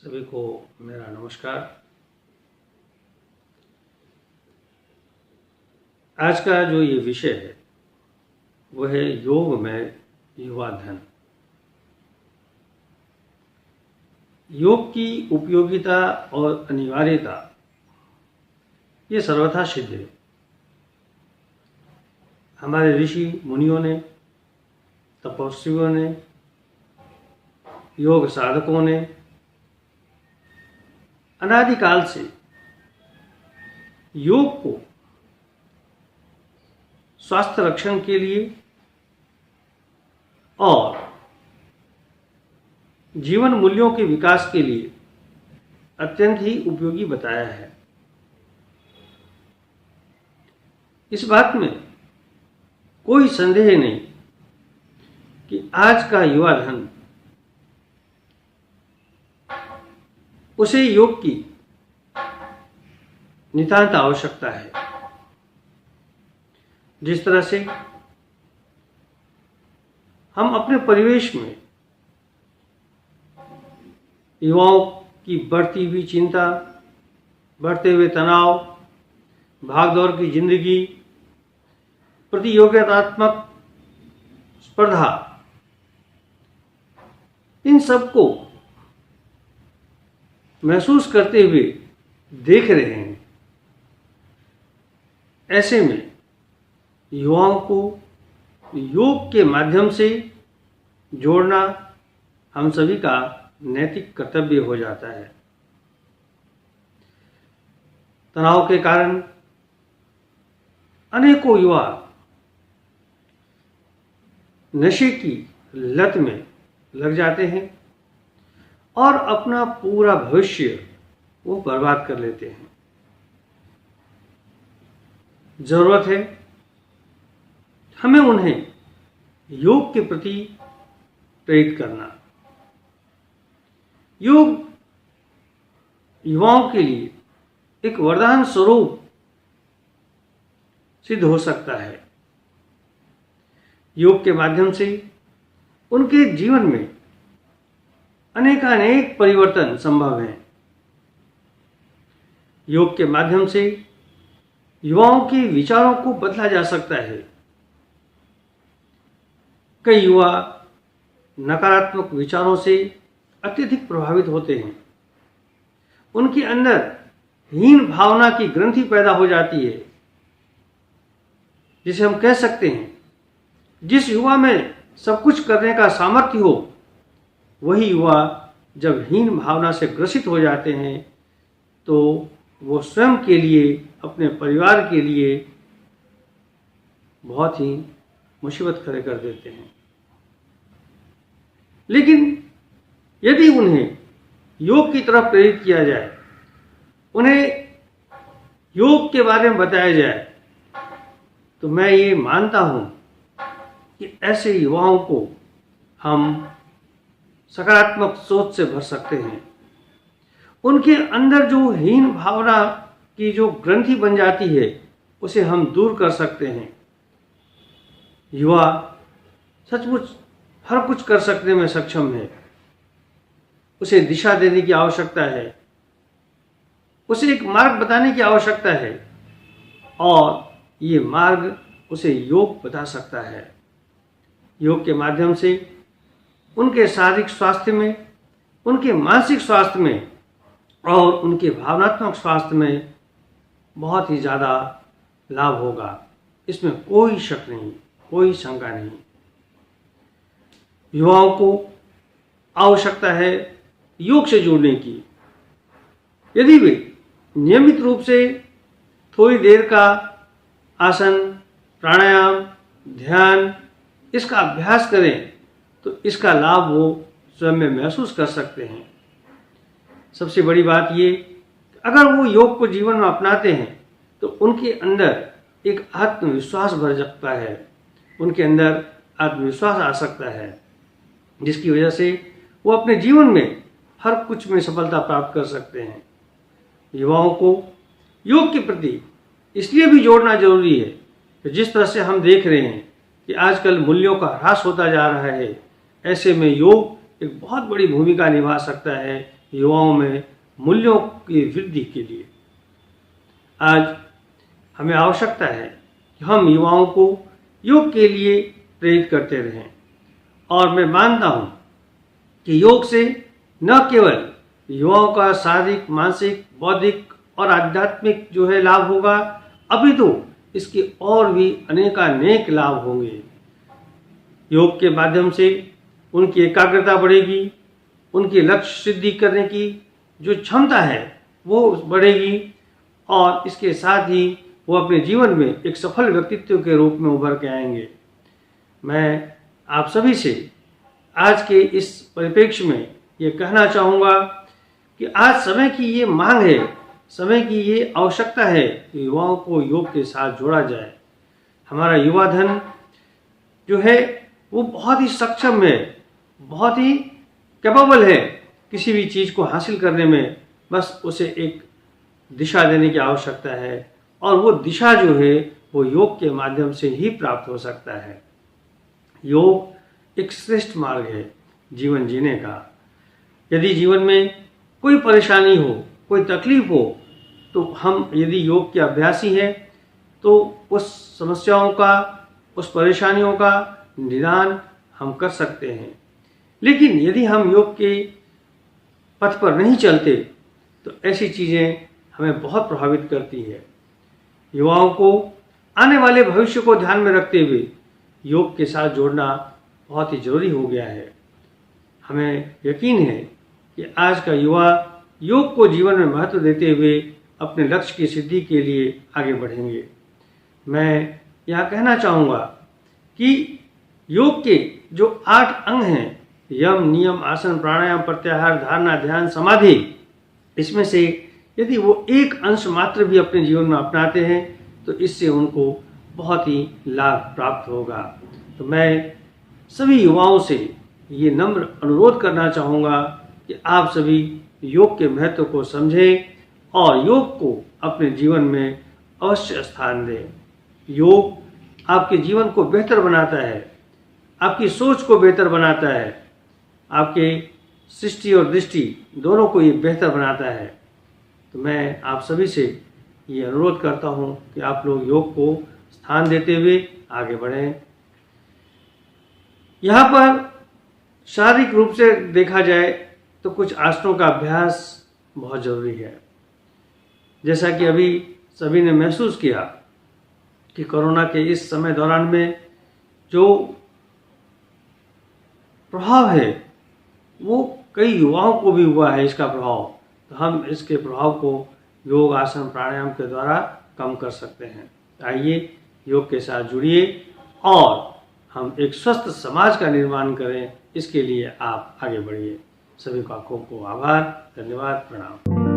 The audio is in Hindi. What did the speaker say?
सभी को मेरा नमस्कार। आज का जो ये विषय है वो है योग में युवा धन। योग की उपयोगिता और अनिवार्यता ये सर्वथा सिद्ध है। हमारे ऋषि मुनियों ने, तपस्वियों ने, योग साधकों ने अनादिकाल से योग को स्वास्थ्य रक्षण के लिए और जीवन मूल्यों के विकास के लिए अत्यंत ही उपयोगी बताया है। इस बात में कोई संदेह नहीं कि आज का युवा धन उसे योग की नितांत आवश्यकता है। जिस तरह से हम अपने परिवेश में युवाओं की बढ़ती हुई चिंता, बढ़ते हुए तनाव, भागदौड़ की जिंदगी, प्रतियोगितात्मक स्पर्धा, इन सबको महसूस करते हुए देख रहे हैं। ऐसे में युवाओं को योग के माध्यम से जोड़ना हम सभी का नैतिक कर्तव्य हो जाता है। तनाव के कारण अनेकों युवा नशे की लत में लग जाते हैं और अपना पूरा भविष्य वो बर्बाद कर लेते हैं। जरूरत है हमें उन्हें योग के प्रति प्रेरित करना। योग युवाओं के लिए एक वरदान स्वरूप सिद्ध हो सकता है। योग के माध्यम से उनके जीवन में अनेकानेक परिवर्तन संभव हैं। योग के माध्यम से युवाओं के विचारों को बदला जा सकता है। कई युवा नकारात्मक विचारों से अत्यधिक प्रभावित होते हैं। उनके अंदर हीन भावना की ग्रंथि पैदा हो जाती है, जिसे हम कह सकते हैं जिस युवा में सब कुछ करने का सामर्थ्य हो, वही युवा जब हीन भावना से ग्रसित हो जाते हैं तो वो स्वयं के लिए, अपने परिवार के लिए बहुत ही मुसीबत खड़े कर देते हैं। लेकिन यदि उन्हें योग की तरफ प्रेरित किया जाए, उन्हें योग के बारे में बताया जाए, तो मैं ये मानता हूं कि ऐसे युवाओं को हम सकारात्मक सोच से भर सकते हैं। उनके अंदर जो हीन भावना की जो ग्रंथि बन जाती है, उसे हम दूर कर सकते हैं। युवा सचमुच हर कुछ कर सकने में सक्षम है। उसे दिशा देने की आवश्यकता है, उसे एक मार्ग बताने की आवश्यकता है, और ये मार्ग उसे योग बता सकता है। योग के माध्यम से उनके शारीरिक स्वास्थ्य में, उनके मानसिक स्वास्थ्य में और उनके भावनात्मक स्वास्थ्य में बहुत ही ज़्यादा लाभ होगा। इसमें कोई शक नहीं, कोई शंका नहीं। युवाओं को आवश्यकता है योग से जुड़ने की। यदि वे नियमित रूप से थोड़ी देर का आसन, प्राणायाम, ध्यान, इसका अभ्यास करें तो इसका लाभ वो स्वयं में महसूस कर सकते हैं। सबसे बड़ी बात ये, अगर वो योग को जीवन में अपनाते हैं तो उनके अंदर एक आत्मविश्वास भर सकता है, उनके अंदर आत्मविश्वास आ सकता है, जिसकी वजह से वो अपने जीवन में हर कुछ में सफलता प्राप्त कर सकते हैं। युवाओं को योग के प्रति इसलिए भी जोड़ना जरूरी है कि जिस तरह से हम देख रहे हैं कि आजकल मूल्यों का ह्रास होता जा रहा है, ऐसे में योग एक बहुत बड़ी भूमिका निभा सकता है युवाओं में मूल्यों की वृद्धि के लिए। आज हमें आवश्यकता है कि हम युवाओं को योग के लिए प्रेरित करते रहें, और मैं मानता हूँ कि योग से न केवल युवाओं का शारीरिक, मानसिक, बौद्धिक और आध्यात्मिक जो है लाभ होगा, अभी तो इसके और भी अनेकानेक लाभ होंगे। योग के माध्यम से उनकी एकाग्रता बढ़ेगी, उनकी लक्ष्य सिद्धि करने की जो क्षमता है वो बढ़ेगी, और इसके साथ ही वो अपने जीवन में एक सफल व्यक्तित्व के रूप में उभर के आएंगे। मैं आप सभी से आज के इस परिप्रेक्ष्य में ये कहना चाहूँगा कि आज समय की ये मांग है, समय की ये आवश्यकता है कि युवाओं को योग के साथ जोड़ा जाए। हमारा युवा धन जो है वो बहुत ही सक्षम है, बहुत ही कैपेबल है किसी भी चीज़ को हासिल करने में, बस उसे एक दिशा देने की आवश्यकता है, और वो दिशा जो है वो योग के माध्यम से ही प्राप्त हो सकता है। योग एक श्रेष्ठ मार्ग है जीवन जीने का। यदि जीवन में कोई परेशानी हो, कोई तकलीफ हो, तो हम यदि योग के अभ्यासी हैं तो उस समस्याओं का, उस परेशानियों का निदान हम कर सकते हैं। लेकिन यदि हम योग के पथ पर नहीं चलते तो ऐसी चीज़ें हमें बहुत प्रभावित करती है। युवाओं को आने वाले भविष्य को ध्यान में रखते हुए योग के साथ जोड़ना बहुत ही जरूरी हो गया है। हमें यकीन है कि आज का युवा योग को जीवन में महत्व देते हुए अपने लक्ष्य की सिद्धि के लिए आगे बढ़ेंगे। मैं यह कहना चाहूँगा कि योग के जो 8 अंग हैं, यम, नियम, आसन, प्राणायाम, प्रत्याहार, धारणा, ध्यान, समाधि, इसमें से यदि वो एक अंश मात्र भी अपने जीवन में अपनाते हैं तो इससे उनको बहुत ही लाभ प्राप्त होगा। तो मैं सभी युवाओं से ये नम्र अनुरोध करना चाहूँगा कि आप सभी योग के महत्व को समझें और योग को अपने जीवन में अवश्य स्थान दें। योग आपके जीवन को बेहतर बनाता है, आपकी सोच को बेहतर बनाता है, आपके सृष्टि और दृष्टि दोनों को ये बेहतर बनाता है। तो मैं आप सभी से ये अनुरोध करता हूँ कि आप लोग योग को स्थान देते हुए आगे बढ़ें। यहाँ पर शारीरिक रूप से देखा जाए तो कुछ आसनों का अभ्यास बहुत ज़रूरी है। जैसा कि अभी सभी ने महसूस किया कि कोरोना के इस समय दौरान में जो प्रभाव है वो कई युवाओं को भी हुआ है इसका प्रभाव, तो हम इसके प्रभाव को योग, आसन, प्राणायाम के द्वारा कम कर सकते हैं। आइए योग के साथ जुड़िए और हम एक स्वस्थ समाज का निर्माण करें, इसके लिए आप आगे बढ़िए। सभी को आभार, धन्यवाद, प्रणाम।